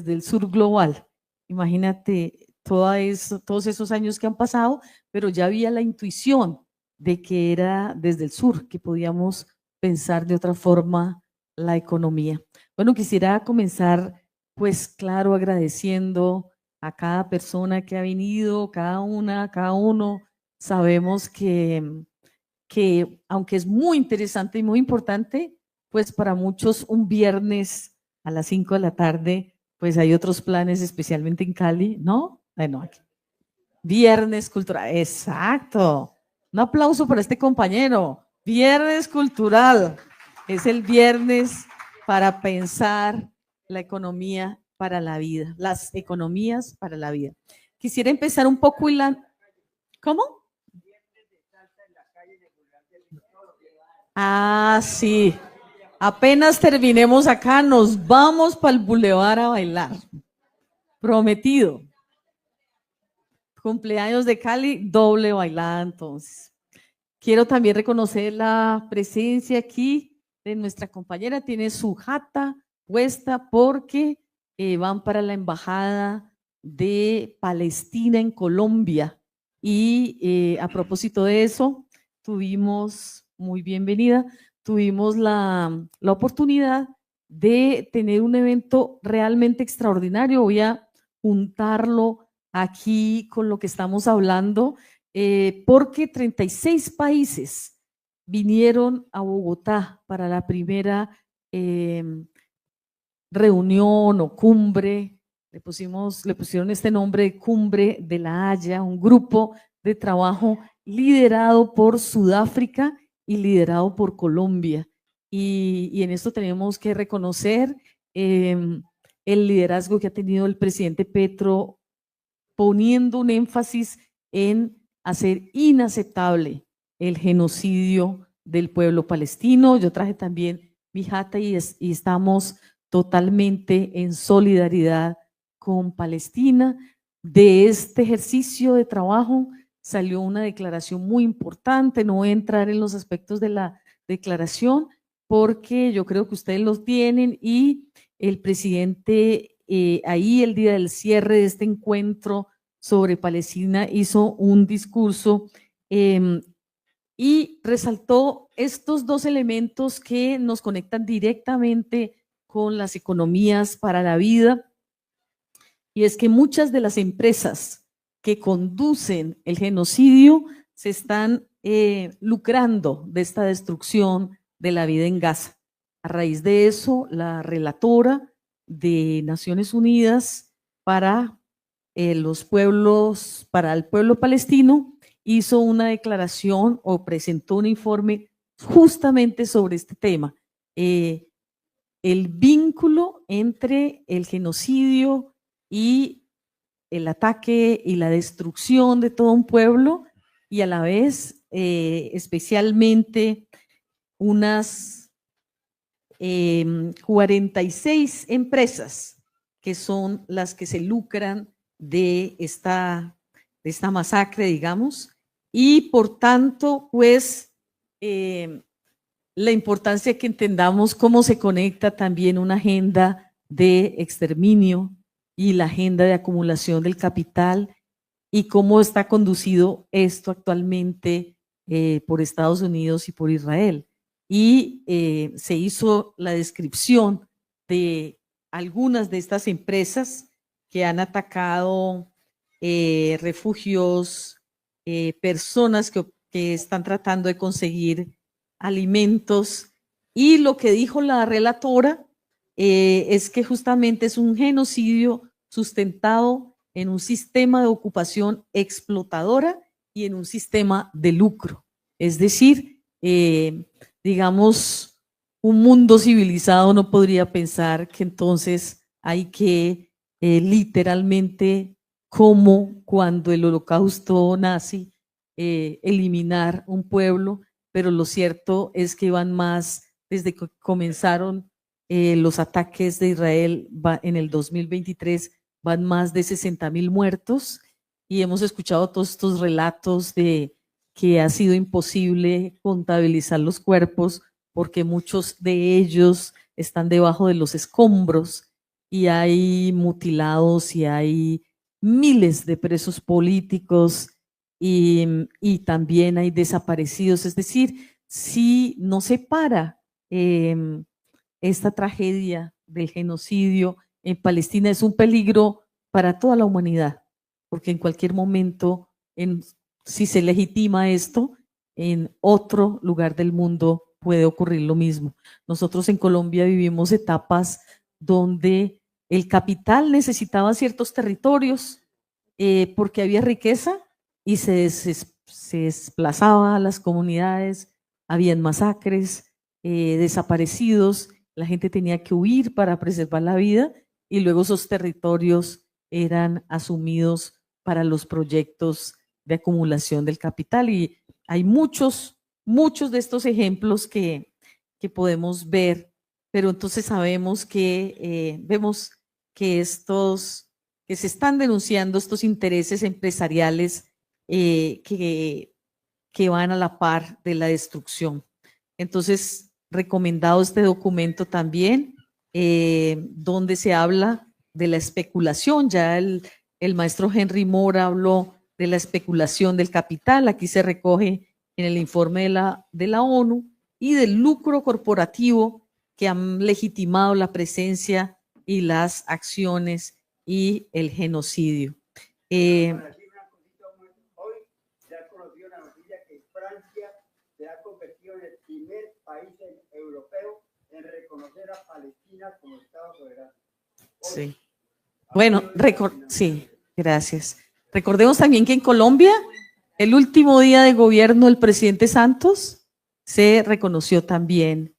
desde el sur global. Imagínate todos esos años que han pasado, pero ya había la intuición de que era desde el sur que podíamos pensar de otra forma la economía. Bueno, quisiera comenzar, pues claro, agradeciendo a cada persona que ha venido, cada uno. Sabemos que aunque es muy interesante y muy importante, pues para muchos un viernes a las 5 de la tarde, pues hay otros planes, especialmente en Cali, ¿no? Bueno, aquí. Viernes cultural, exacto. Un aplauso para este compañero. Viernes cultural. Es el viernes para pensar la economía para la vida, las economías para la vida. Quisiera empezar un poco y la... ¿Cómo? Ah, sí. Apenas terminemos acá, nos vamos para el bulevar a bailar. Prometido. Cumpleaños de Cali, doble bailada entonces. Quiero también reconocer la presencia aquí de nuestra compañera. Tiene su jata puesta porque van para la embajada de Palestina en Colombia. Y a propósito de eso, tuvimos, muy bienvenida, tuvimos la oportunidad de tener un evento realmente extraordinario. Voy a juntarlo aquí con lo que estamos hablando, porque 36 países vinieron a Bogotá para la primera reunión o cumbre. Le pusieron este nombre de Cumbre de la Haya, un grupo de trabajo liderado por Sudáfrica y liderado por Colombia. Y en esto tenemos que reconocer el liderazgo que ha tenido el presidente Petro, poniendo un énfasis en hacer inaceptable el genocidio del pueblo palestino. Yo traje también mi jata y estamos totalmente en solidaridad con Palestina. De este ejercicio de trabajo salió una declaración muy importante. No voy a entrar en los aspectos de la declaración porque yo creo que ustedes los tienen, y el presidente ahí el día del cierre de este encuentro sobre Palestina hizo un discurso y resaltó estos dos elementos que nos conectan directamente con las economías para la vida, y es que muchas de las empresas que conducen el genocidio se están lucrando de esta destrucción de la vida en Gaza. A raíz de eso, la relatora de Naciones Unidas para los pueblos, para el pueblo palestino, hizo una declaración o presentó un informe justamente sobre este tema, el vínculo entre el genocidio y el ataque y la destrucción de todo un pueblo, y a la vez especialmente unas 46 empresas que son las que se lucran de esta masacre, digamos, y por tanto, pues, la importancia que entendamos cómo se conecta también una agenda de exterminio y la agenda de acumulación del capital, y cómo está conducido esto actualmente por Estados Unidos y por Israel. Y se hizo la descripción de algunas de estas empresas que han atacado refugios, personas que están tratando de conseguir alimentos, y lo que dijo la relatora es que justamente es un genocidio sustentado en un sistema de ocupación explotadora y en un sistema de lucro. Es decir, digamos, un mundo civilizado no podría pensar que entonces hay que literalmente, como cuando el holocausto nazi, eliminar un pueblo, pero lo cierto es que van más desde que comenzaron los ataques de Israel en el 2023, van más de 60,000 muertos, y hemos escuchado todos estos relatos de que ha sido imposible contabilizar los cuerpos porque muchos de ellos están debajo de los escombros, y hay mutilados y hay miles de presos políticos y también hay desaparecidos. Es decir, si no se para esta tragedia del genocidio en Palestina, es un peligro para toda la humanidad, porque en cualquier momento, si se legitima esto, en otro lugar del mundo puede ocurrir lo mismo. Nosotros en Colombia vivimos etapas donde el capital necesitaba ciertos territorios porque había riqueza y se desplazaba a las comunidades, habían masacres, desaparecidos, la gente tenía que huir para preservar la vida y luego esos territorios eran asumidos para los proyectos de acumulación del capital y hay muchos de estos ejemplos que podemos ver, pero entonces sabemos vemos que que se están denunciando estos intereses empresariales que van a la par de la destrucción. Entonces, recomendado este documento también, donde se habla de la especulación. Ya el maestro Henry Moore habló de la especulación del capital. Aquí se recoge en el informe de la ONU y del lucro corporativo que han legitimado la presencia y las acciones y el genocidio. Hoy ya conoció una noticia que Francia se ha convertido en el primer país europeo en reconocer a Palestina como Estado soberano. Sí. Bueno, sí, gracias. Recordemos también que en Colombia, el último día de gobierno del presidente Santos, se reconoció también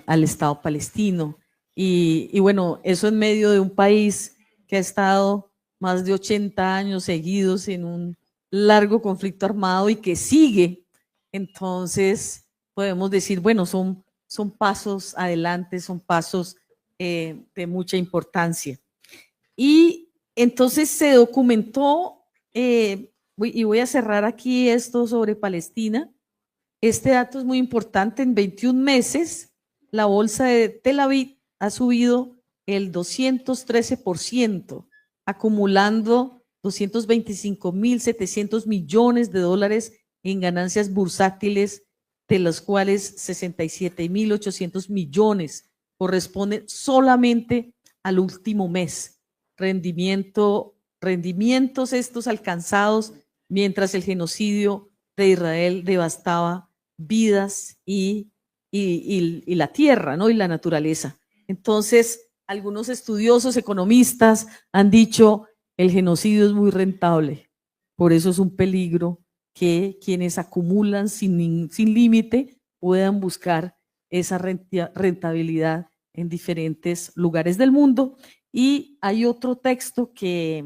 al Estado palestino. Y bueno, eso en medio de un país que ha estado más de 80 años seguidos en un largo conflicto armado y que sigue. Entonces, podemos decir, bueno, son pasos adelante, son pasos de mucha importancia. Y entonces se documentó, y voy a cerrar aquí esto sobre Palestina. Este dato es muy importante. En 21 meses, la bolsa de Tel Aviv ha subido el 213%, acumulando 225.700 millones de dólares en ganancias bursátiles, de los cuales 67.800 millones corresponden solamente al último mes. Rendimientos estos alcanzados mientras el genocidio de Israel devastaba vidas y la tierra, ¿no? Y la naturaleza. Entonces, algunos estudiosos, economistas han dicho el genocidio es muy rentable, por eso es un peligro que quienes acumulan sin límite puedan buscar esa rentabilidad en diferentes lugares del mundo. Y hay otro texto que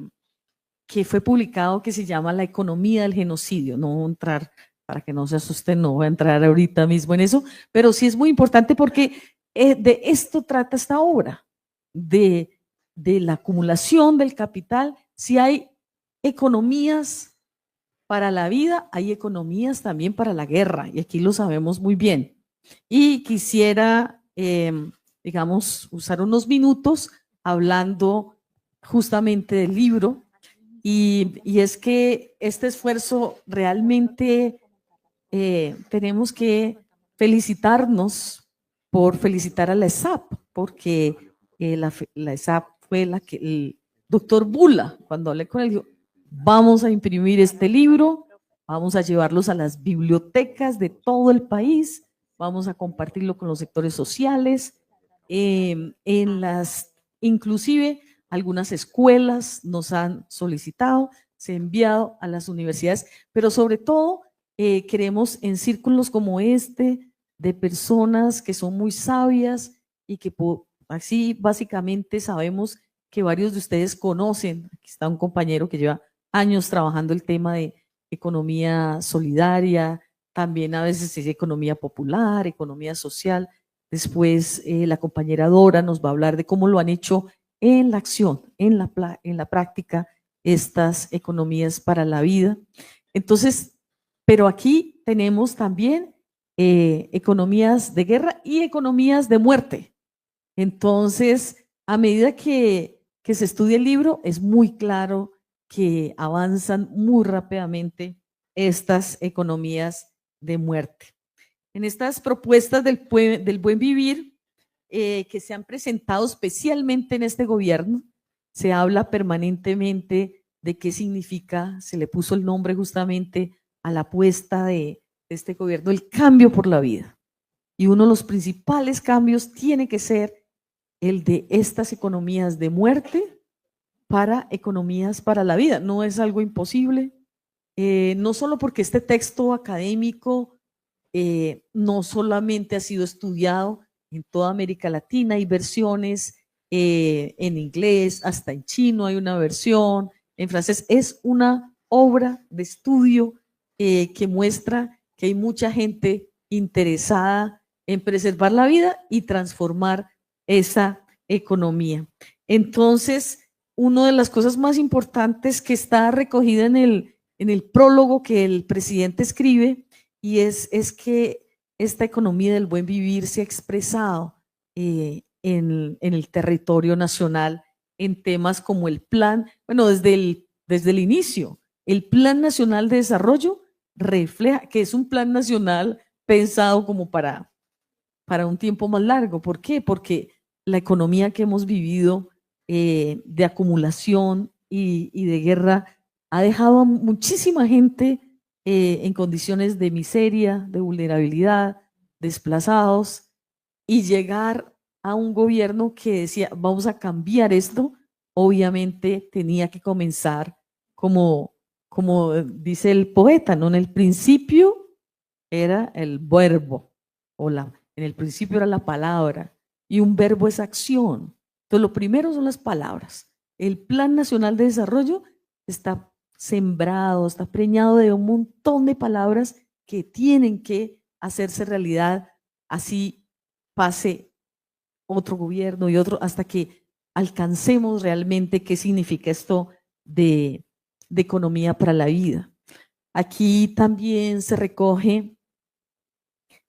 fue publicado que se llama La economía del genocidio. No voy a entrar, para que no se asusten, no voy a entrar ahorita mismo en eso, pero sí es muy importante porque de esto trata esta obra, de la acumulación del capital. Si hay economías para la vida, hay economías también para la guerra, y aquí lo sabemos muy bien. Y quisiera, digamos, usar unos minutos hablando justamente del libro, y es que este esfuerzo realmente tenemos que felicitarnos por felicitar a la ESAP, porque la ESAP fue la que el doctor Bula, cuando hablé con él, dijo, vamos a imprimir este libro, vamos a llevarlos a las bibliotecas de todo el país, vamos a compartirlo con los sectores sociales, inclusive algunas escuelas nos han solicitado, se ha enviado a las universidades, pero sobre todo queremos en círculos como este de personas que son muy sabias y que así básicamente sabemos que varios de ustedes conocen. Aquí está un compañero que lleva años trabajando el tema de economía solidaria, también a veces es economía popular, economía social. Después la compañera Dora nos va a hablar de cómo lo han hecho en la acción, en la práctica, estas economías para la vida. Entonces, pero aquí tenemos también economías de guerra y economías de muerte. Entonces, a medida que se estudia el libro, es muy claro que avanzan muy rápidamente estas economías de muerte. En estas propuestas del buen vivir que se han presentado especialmente en este gobierno, se habla permanentemente de qué significa, se le puso el nombre justamente a la apuesta de este gobierno, el cambio por la vida. Y uno de los principales cambios tiene que ser el de estas economías de muerte para economías para la vida. No es algo imposible, no solo porque este texto académico no solamente ha sido estudiado en toda América Latina, hay versiones en inglés, hasta en chino hay una versión, en francés. Es una obra de estudio que muestra que hay mucha gente interesada en preservar la vida y transformar esa economía. Entonces, una de las cosas más importantes que está recogida en el prólogo que el presidente escribe y es que esta economía del buen vivir se ha expresado en el territorio nacional en temas como el plan, bueno, desde el inicio, el Plan Nacional de Desarrollo refleja que es un plan nacional pensado como para un tiempo más largo. ¿Por qué? Porque la economía que hemos vivido de acumulación y de guerra ha dejado a muchísima gente en condiciones de miseria, de vulnerabilidad, desplazados, y llegar a un gobierno que decía, vamos a cambiar esto, obviamente tenía que comenzar como dice el poeta, ¿no? En el principio era el verbo, en el principio era la palabra, y un verbo es acción. Entonces, lo primero son las palabras. El Plan Nacional de Desarrollo está sembrado, está preñado de un montón de palabras que tienen que hacerse realidad, así pase otro gobierno y otro, hasta que alcancemos realmente qué significa esto de economía para la vida. Aquí también se recoge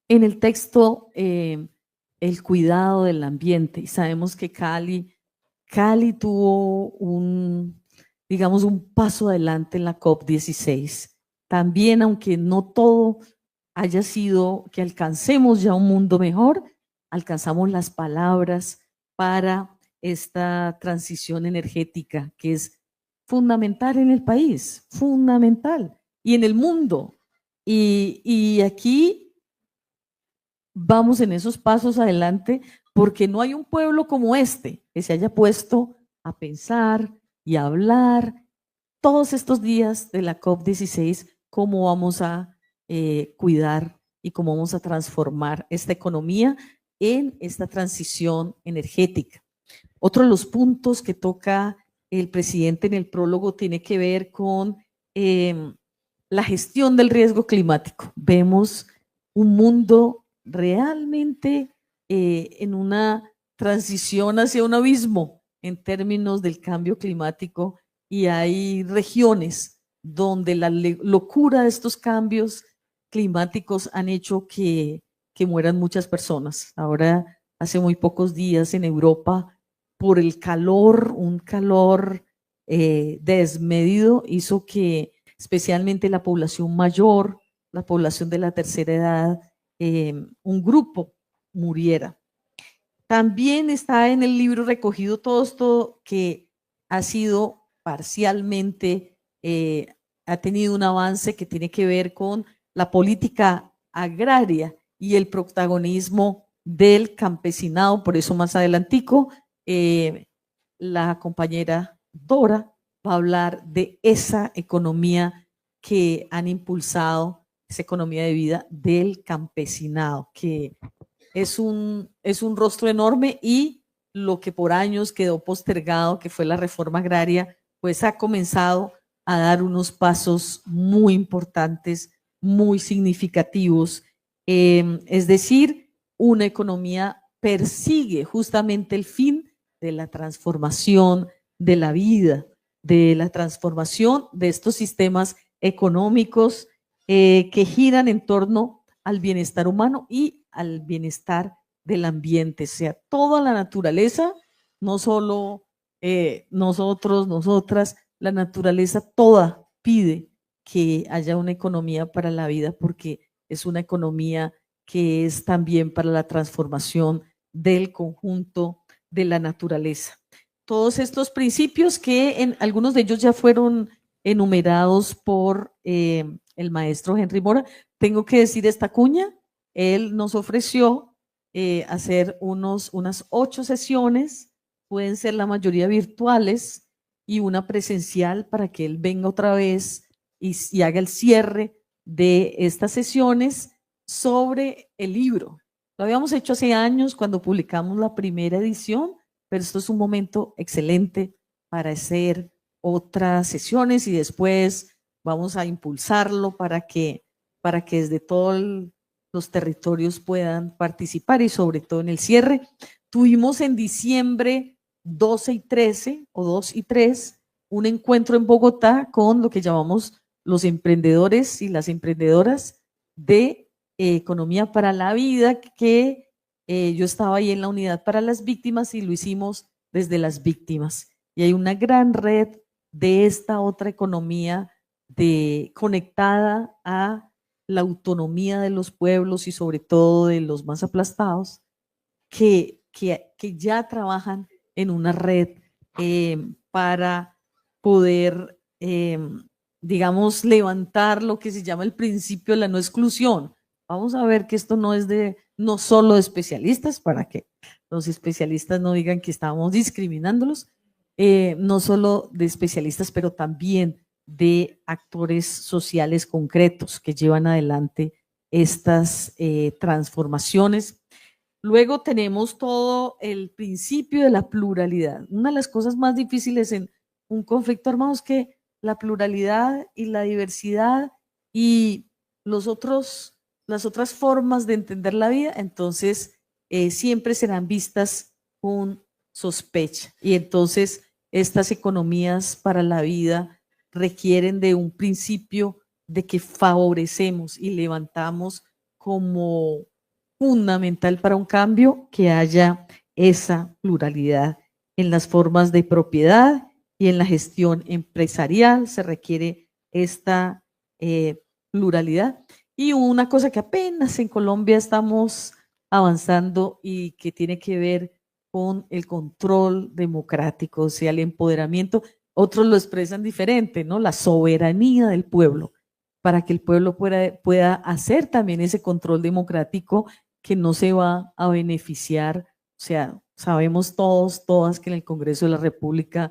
en el texto el cuidado del ambiente, y sabemos que Cali tuvo digamos, un paso adelante en la COP16. También, aunque no todo haya sido que alcancemos ya un mundo mejor, alcanzamos las palabras para esta transición energética que es fundamental en el país, fundamental, y en el mundo. Y aquí vamos en esos pasos adelante porque no hay un pueblo como este que se haya puesto a pensar y a hablar todos estos días de la COP16 cómo vamos a cuidar y cómo vamos a transformar esta economía en esta transición energética. Otro de los puntos que toca el presidente en el prólogo tiene que ver con la gestión del riesgo climático. Vemos un mundo realmente en una transición hacia un abismo en términos del cambio climático, y hay regiones donde la locura de estos cambios climáticos han hecho que mueran muchas personas. Ahora, hace muy pocos días en Europa, por el calor, un calor desmedido, hizo que especialmente la población mayor, la población de la tercera edad, un grupo muriera. También está en el libro recogido todo esto que ha sido parcialmente, ha tenido un avance que tiene que ver con la política agraria y el protagonismo del campesinado. Por eso más adelantico la compañera Dora va a hablar de esa economía que han impulsado, esa economía de vida del campesinado, que es un rostro enorme, y lo que por años quedó postergado, que fue la reforma agraria, pues ha comenzado a dar unos pasos muy importantes, muy significativos. Es decir, una economía persigue justamente el fin de la transformación de la vida, de la transformación de estos sistemas económicos que giran en torno al bienestar humano y al bienestar del ambiente. O sea, toda la naturaleza no solo nosotros, nosotras, la naturaleza toda pide que haya una economía para la vida porque es una economía que es también para la transformación del conjunto de la naturaleza. Todos estos principios que algunos de ellos ya fueron enumerados por el maestro Henry Mora. Tengo que decir esta cuña, él nos ofreció hacer unas 8 sesiones, pueden ser la mayoría virtuales y una presencial para que él venga otra vez y haga el cierre de estas sesiones sobre el libro. Lo habíamos hecho hace años cuando publicamos la primera edición, pero esto es un momento excelente para hacer otras sesiones y después vamos a impulsarlo para que desde todos los territorios puedan participar y sobre todo en el cierre. Tuvimos en diciembre 12 y 13 o 2 y 3 un encuentro en Bogotá con lo que llamamos los emprendedores y las emprendedoras de Economía para la Vida, que yo estaba ahí en la unidad para las víctimas y lo hicimos desde las víctimas. Y hay una gran red de esta otra economía conectada a la autonomía de los pueblos y sobre todo de los más aplastados, que ya trabajan en una red para poder, digamos, levantar lo que se llama el principio de la no exclusión. Vamos a ver que esto no es no solo de especialistas, para que los especialistas no digan que estamos discriminándolos, no solo de especialistas, pero también de actores sociales concretos que llevan adelante estas transformaciones. Luego tenemos todo el principio de la pluralidad. Una de las cosas más difíciles en un conflicto armado es que la pluralidad y la diversidad y las otras formas de entender la vida, entonces siempre serán vistas con sospecha. Y entonces estas economías para la vida requieren de un principio de que favorecemos y levantamos como fundamental para un cambio que haya esa pluralidad en las formas de propiedad y en la gestión empresarial. Se requiere esta pluralidad. Y una cosa que apenas en Colombia estamos avanzando y que tiene que ver con el control democrático, o sea, el empoderamiento. Otros lo expresan diferente, ¿no? La soberanía del pueblo, para que el pueblo pueda hacer también ese control democrático que no se va a beneficiar. O sea, sabemos todas que en el Congreso de la República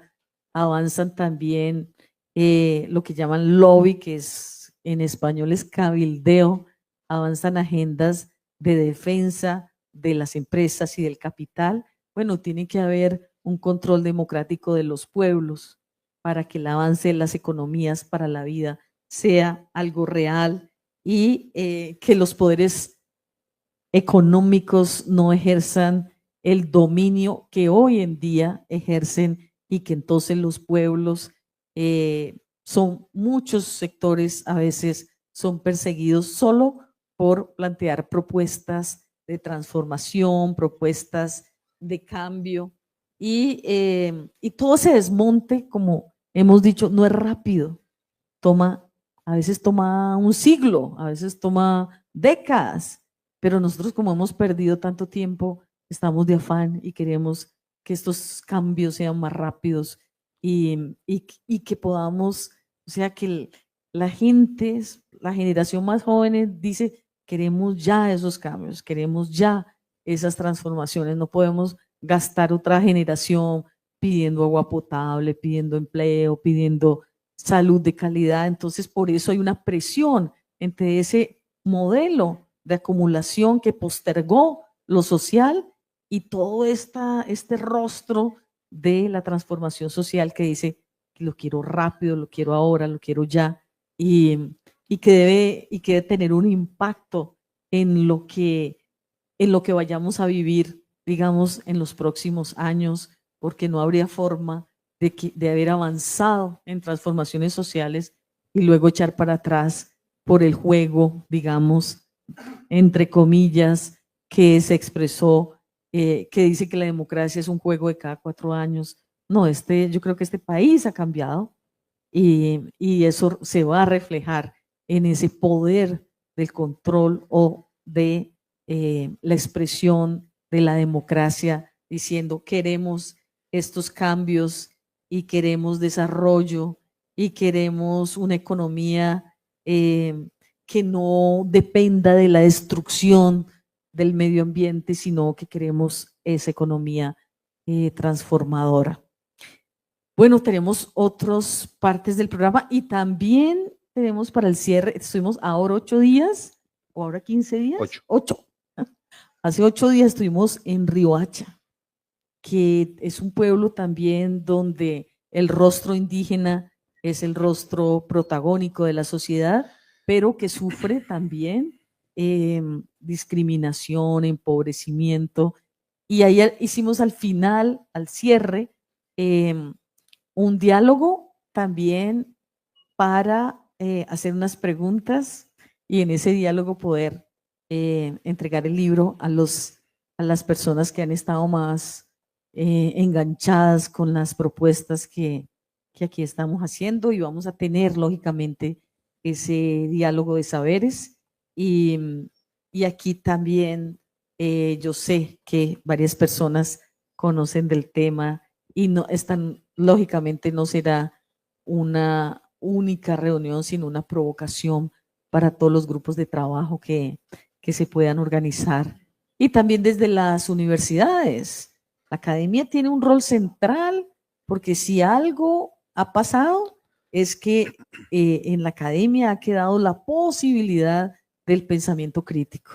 avanzan también lo que llaman lobby, que es en español es cabildeo, avanzan agendas de defensa de las empresas y del capital. Bueno, tiene que haber un control democrático de los pueblos para que el avance de las economías para la vida sea algo real y que los poderes económicos no ejerzan el dominio que hoy en día ejercen y que entonces los pueblos son muchos sectores a veces son perseguidos solo por plantear propuestas de transformación, propuestas de cambio y todo ese desmonte, como hemos dicho, no es rápido, a veces toma un siglo, a veces toma décadas, pero nosotros como hemos perdido tanto tiempo, estamos de afán y queremos que estos cambios sean más rápidos y que podamos, o sea, que la gente, la generación más joven dice, queremos ya esos cambios, queremos ya esas transformaciones, no podemos gastar otra generación pidiendo agua potable, pidiendo empleo, pidiendo salud de calidad. Entonces, por eso hay una presión entre ese modelo de acumulación que postergó lo social y todo este rostro de la transformación social que dice que lo quiero rápido, lo quiero ahora, lo quiero ya y que debe tener un impacto en lo que vayamos a vivir, digamos, en los próximos años, porque no habría forma de haber avanzado en transformaciones sociales y luego echar para atrás por el juego, digamos, entre comillas, que se expresó que dice que la democracia es un juego de cada 4 años. No, yo creo que este país ha cambiado y eso se va a reflejar en ese poder del control o de la expresión de la democracia, diciendo queremos estos cambios y queremos desarrollo y queremos una economía que no dependa de la destrucción del medio ambiente, sino que queremos esa economía transformadora. Bueno, tenemos otras partes del programa y también tenemos para el cierre, estuvimos ahora 8 días o ahora 15 días. 8. Hace 8 días estuvimos en Riohacha, que es un pueblo también donde el rostro indígena es el rostro protagónico de la sociedad, pero que sufre también discriminación, empobrecimiento. Y ahí hicimos al final, al cierre, un diálogo también para hacer unas preguntas y en ese diálogo poder entregar el libro a las personas que han estado más enganchadas con las propuestas que aquí estamos haciendo, y vamos a tener lógicamente ese diálogo de saberes y aquí también yo sé que varias personas conocen del tema y no están, lógicamente no será una única reunión, sino una provocación para todos los grupos de trabajo que se puedan organizar. Y también desde las universidades. La academia tiene un rol central, porque si algo ha pasado es que en la academia ha quedado la posibilidad del pensamiento crítico.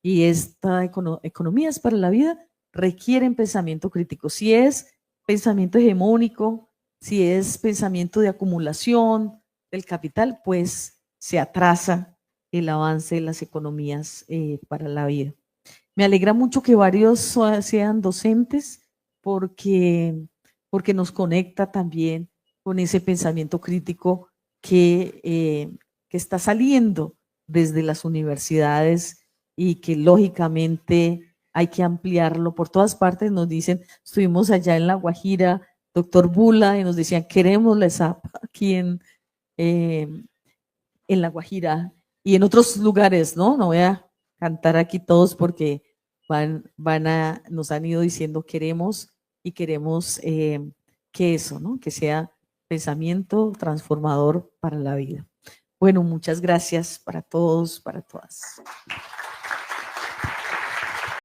Y esta economías para la vida requieren pensamiento crítico. Si es pensamiento hegemónico, si es pensamiento de acumulación del capital, pues se atrasa el avance de las economías para la vida. Me alegra mucho que varios sean docentes porque nos conecta también con ese pensamiento crítico que está saliendo desde las universidades y que lógicamente hay que ampliarlo por todas partes. Nos dicen, estuvimos allá en La Guajira, doctor Bula, y nos decían, queremos la ESAP aquí en La Guajira y en otros lugares, ¿no? No voy a cantar aquí todos porque nos han ido diciendo queremos que eso, ¿no? Que sea pensamiento transformador para la vida. Bueno, muchas gracias para todos, para todas.